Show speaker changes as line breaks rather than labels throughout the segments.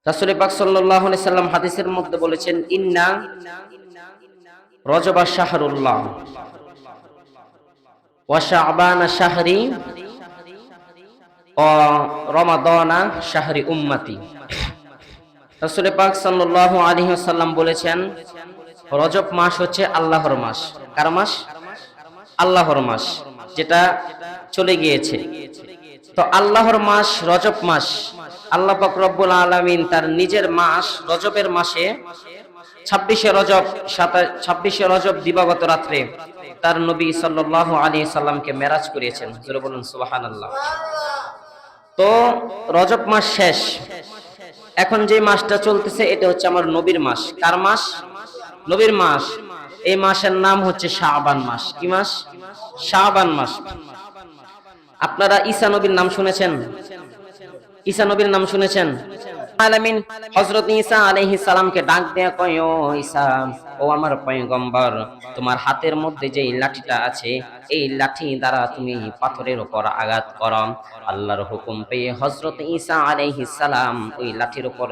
রাসূল পাক সাল্লাল্লাহু আলাইহি সাল্লাম হাদিসের মধ্যে বলেছেন, ইন্না রজবা শাহরুল্লাহ ওয়া শাবানা শাহরি ওয়া রমাদানা শাহরি উম্মতি। রাসূল পাক সাল্লাল্লাহু আলাইহি ওয়াসাল্লাম বলেছেন, রজব মাস হচ্ছে আল্লাহর মাস। কার মাস? আল্লাহর মাস, যেটা চলে গিয়েছে। তো আল্লাহর মাস রজব মাস, আল্লাহ পাক রব্বুল আলামিন তার নিজের মাস রজবের মাসে 26শে রজব দিবাগত রাত্রে তার নবী সাল্লাল্লাহু আলাইহি সাল্লামকে মেরাজ করিয়েছেন। জোরে বলুন সুবহানাল্লাহ। তো রজব মাস শেষ, এখন যে মাসটা চলতেছে এটা হচ্ছে আমার নবীর মাস। কার মাস? নবীর মাস। এই মাসের নাম হচ্ছে শাবান মাস। কি মাস? শাবান মাস। আপনারা ঈসা নবীর নাম শুনেছেন? ঈসা নবীর নাম শুনেছেন? আলামিন হযরত ঈসা আলাইহিস সালামকে ডাক দেয়া কয়, ও ঈসা, ও আমার পয়গম্বর, তোমার হাতের মধ্যে যে লাঠিটা আছে এই লাঠি দ্বারা তুমি পাথরের উপর আঘাত করো। আল্লাহর হুকুম পেয়ে হযরত ঈসা আলাইহিস সালাম ওই লাঠির উপর,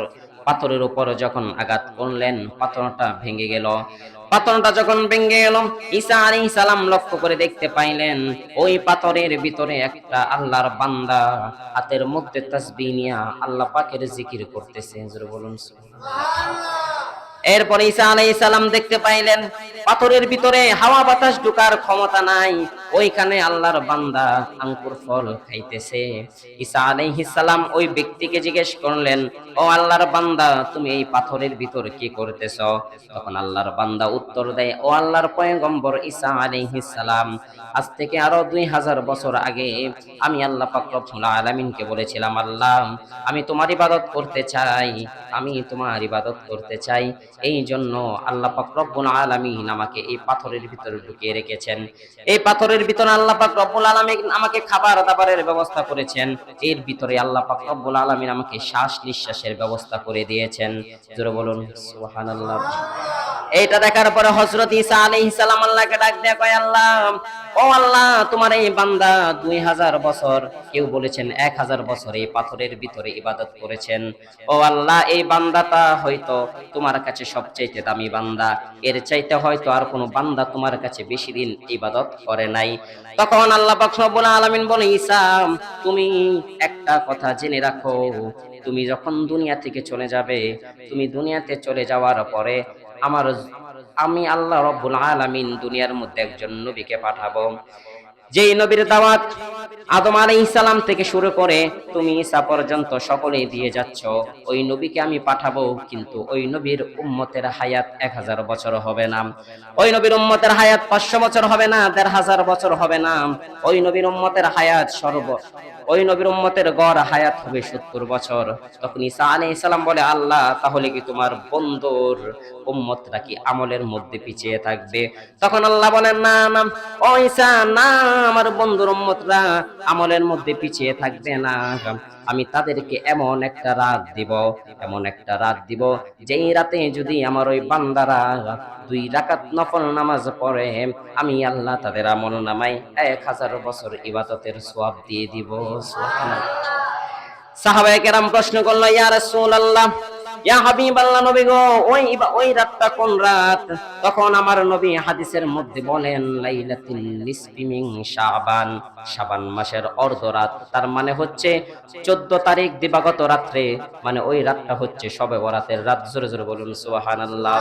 পাথরের উপর যখন আঘাত করলেন, পাথরটা ভেঙে গেল। পাথরটা যখন ভেঙে গেল, ঈসা আলাইহিস সালাম লক্ষ্য করে দেখতে পাইলেন ওই পাথরের ভিতরে একটা আল্লাহর বান্দা হাতের মধ্যে তাসবিহ নিয়ে আল্লাহ পাকের জিকির করতেছে। জোরে বলুন সুবহানাল্লাহ। এরপরে ঈসা আলাইহিস সালাম দেখতে পাইলেন পাথরের ভিতরে হাওয়া বাতাস ঢোকার ক্ষমতা নাই, ওইখানে আল্লাহর বান্দা আঙ্কুর ফল খাইতেছে। ঈসা আলাইহিস সালাম ওই ব্যক্তিকে জিজ্ঞেস করলেন, ও আল্লাহর বান্দা, তুমি এই পাথরের ভিতর কি করতেছো? তখন আল্লাহর বান্দা উত্তর দেয়, ও আল্লাহর পয়গম্বর ঈসা আলাইহিস সালাম, আজ থেকে আরো 2000 বছর আগে আমি আল্লাহ পাক রব্বুল আলামিনকে বলেছিলাম, আল্লাহ, আমি তোমার ইবাদত করতে চাই, আমি তোমার ইবাদত করতে চাই। এই জন্য আল্লাহ পাক রব্বুল আলামিন আমাকে এই পাথরের ভিতরে ঢুকিয়ে রেখেছেন। এই পাথরের ভিতরে আল্লাহ পাক রব্বুল আলামিন আমাকে খাবার দাবারের ব্যবস্থা করেছেন। এর ভিতরে আল্লাহ পাক রব্বুল আলামিন আমাকে শ্বাস নিঃশ্বাসের ব্যবস্থা করে দিয়েছেন। জোরে বলুন সুবহানাল্লাহ। এইটা দেখার পরে হযরত ঈসা আলাইহিস সালাম আল্লাহকে ডাক দেয়া কয়, আল্লাহ, ও আল্লাহ, তোমার এই বান্দা 2000 বছর, কেউ বলেছেন 1000 বছর এই পাথরের ভিতরে ইবাদত করেছেন। ও আল্লাহ, এই বান্দাটা হয়তো তোমার কাছে সবচাইতে দামি বান্দা, এর চাইতে হয়তো আর কোনো বান্দা তোমার কাছে বেশি দিন ইবাদত করে নাই। তখন আল্লাহ পাক রব্বুল আলামিন বলে, ঈসা, তুমি একটা কথা জেনে রাখো, তুমি যখন দুনিয়া থেকে চলে যাবে, তুমি দুনিয়াতে চলে যাওয়ার পরে আমি আল্লাহ রব্বুল আলামিন দুনিয়ার মধ্যে একজন নবীকে পাঠাবো, যেই নবীর দাওয়াত আদম আলাইহিস সালাম থেকে শুরু করে তুমি ঈসা পর্যন্ত সকলেই দিয়ে যাচ্ছ। ওই নবীকে আমি পাঠাবো, কিন্তু ওই নবীর উম্মতের হায়াত 1000 বছর হবে না, ওই নবীর উম্মতের হায়াত 500 বছর হবে না, 1500 বছর হবে না। ওই নবীর উম্মতের হায়াত ওই নবীর উম্মতের গড় হায়াত হবে 70 বছর। তখন ঈসা আলাইহিস সালাম বলে, আল্লাহ, তাহলে কি তোমার বন্ধুর উম্মতরা কি আমলের মধ্যে পিছিয়ে থাকবে? তখন আল্লাহ বলেন, না না ও ঈসা, না, আমার বন্ধুর উম্মতরা আমলের মধ্যে পিছিয়ে থাকবে না। আমি তাদেরকে এমন একটা রাত দিব, যেই রাতে যদি আমার ওই বান্দারা 2 রাকাত নফল নামাজ পড়ে, আমি আল্লাহ তাদের আমল নামায় 1000 বছর ইবাদতের সওয়াব দিয়ে দিব। সুবহানাল্লাহ। সাহাবায়ে কেরাম প্রশ্ন করলো, ইয়া রাসূলুল্লাহ, ইয়া হাবিবাল্লাহ, নবী গো, ওই রাতটা কোন রাত? তখন আমার নবী হাদিসের মধ্যে বলেন, লাইলাতুল নিসফি মিন শাবান, শাবান মাসের অর্ধ রাত, তার মানে হচ্ছে 14 তারিখ দিবাগত রাত্রে, মানে ওই রাতটা হচ্ছে শবে বরাতের রাত। জোরে জোরে বলুন সুবহানাল্লাহ।